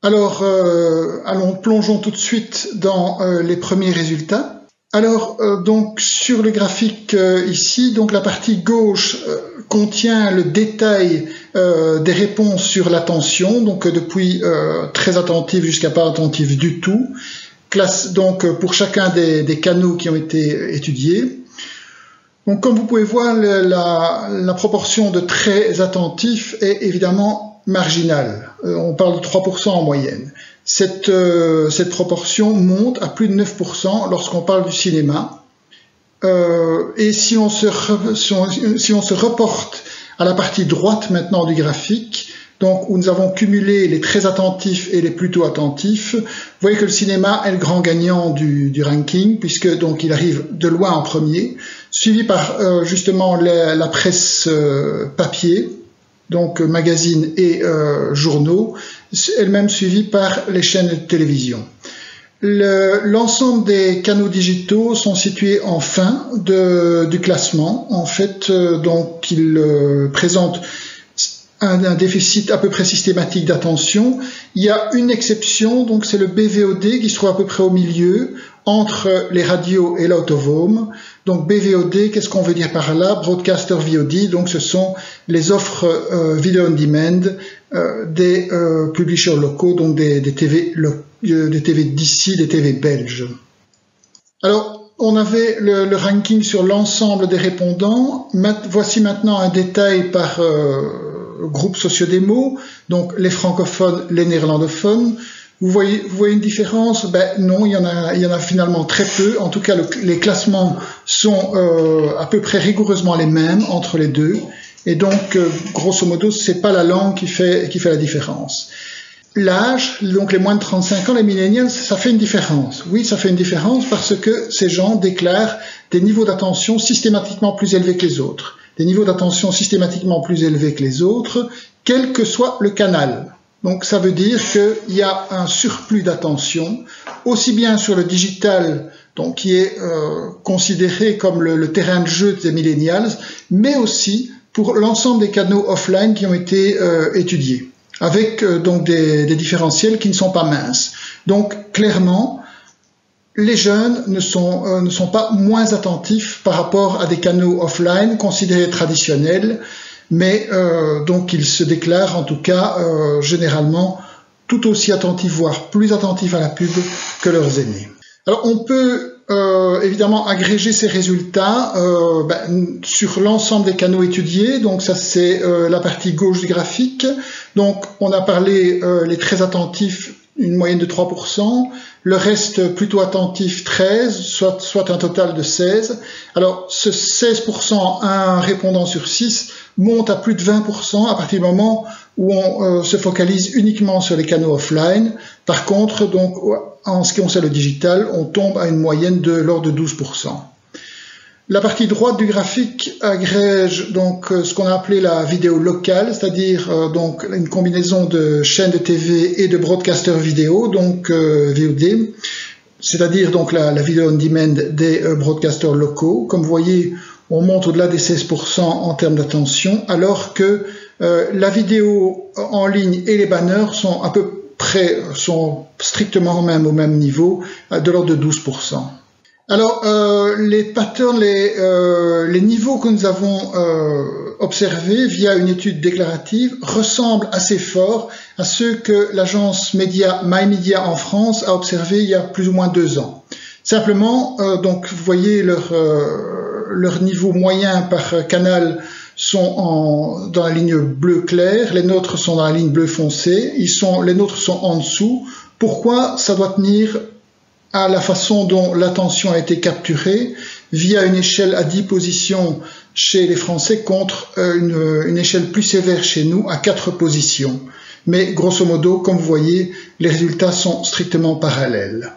Alors, plongeons tout de suite dans les premiers résultats. Alors, donc sur le graphique ici, donc la partie gauche contient le détail des réponses sur l'attention, donc depuis très attentif jusqu'à pas attentif du tout. Classe donc pour chacun des canaux qui ont été étudiés. Donc, comme vous pouvez voir, la proportion de très attentifs est évidemment marginale. On parle de 3% en moyenne. Cette proportion monte à plus de 9% lorsqu'on parle du cinéma. Et si on se reporte à la partie droite maintenant du graphique, donc où nous avons cumulé les très attentifs et les plutôt attentifs, vous voyez que le cinéma est le grand gagnant du ranking, puisque donc il arrive de loin en premier, suivi par justement la presse papier, donc magazines et journaux, elle-même suivie par les chaînes de télévision. L'ensemble des canaux digitaux sont situés en fin du classement. En fait, donc ils présentent un déficit à peu près systématique d'attention. Il y a une exception, donc c'est le BVOD qui se trouve à peu près au milieu entre les radios et l'out-of-home. Donc BVOD, qu'est-ce qu'on veut dire par là? Broadcaster VOD, donc ce sont les offres video on demand des publishers locaux, donc des TV d'ici, des TV belges. Alors, on avait le ranking sur l'ensemble des répondants. Voici maintenant un détail par groupe sociodémo, donc les francophones, les néerlandophones. Vous voyez une différence? Non, il y en a finalement très peu. En tout cas, les classements sont à peu près rigoureusement les mêmes entre les deux. Et donc, grosso modo, c'est pas la langue qui fait la différence. L'âge, donc les moins de 35 ans, les millennials, ça fait une différence. Oui, ça fait une différence parce que ces gens déclarent des niveaux d'attention systématiquement plus élevés que les autres. Des niveaux d'attention systématiquement plus élevés que les autres, quel que soit le canal. Donc ça veut dire qu'il y a un surplus d'attention, aussi bien sur le digital, donc qui est considéré comme le terrain de jeu des millennials, mais aussi pour l'ensemble des canaux offline qui ont été étudiés, avec donc des différentiels qui ne sont pas minces. Donc clairement, les jeunes ne sont pas moins attentifs par rapport à des canaux offline considérés traditionnels, mais donc ils se déclarent en tout cas généralement tout aussi attentifs, voire plus attentifs à la pub que leurs aînés. Alors on peut évidemment agréger ces résultats sur l'ensemble des canaux étudiés, donc ça c'est la partie gauche du graphique. Donc on a parlé les très attentifs, une moyenne de 3%, le reste plutôt attentif 13, soit un total de 16. Alors ce 16%, un répondant sur 6, monte à plus de 20% à partir du moment où on se focalise uniquement sur les canaux offline. Par contre, donc, en ce qui concerne le digital, on tombe à une moyenne de l'ordre de 12%. La partie droite du graphique agrège donc ce qu'on a appelé la vidéo locale, c'est-à-dire donc une combinaison de chaînes de TV et de broadcasters vidéo, donc VOD, c'est-à-dire donc la vidéo on demand des broadcasters locaux. Comme vous voyez, on monte au-delà des 16% en termes d'attention, alors que la vidéo en ligne et les banners sont à peu près, sont strictement au même niveau, de l'ordre de 12%. Alors, les patterns, les niveaux que nous avons observés via une étude déclarative ressemblent assez fort à ceux que l'agence média MyMedia en France a observés il y a plus ou moins 2 ans. Simplement, donc vous voyez leur niveau moyen par canal sont dans la ligne bleu clair, les nôtres sont dans la ligne bleu foncé, les nôtres sont en dessous. Pourquoi? Ça doit tenir à la façon dont l'attention a été capturée via une échelle à 10 positions chez les Français contre une échelle plus sévère chez nous à 4 positions. Mais grosso modo, comme vous voyez, les résultats sont strictement parallèles.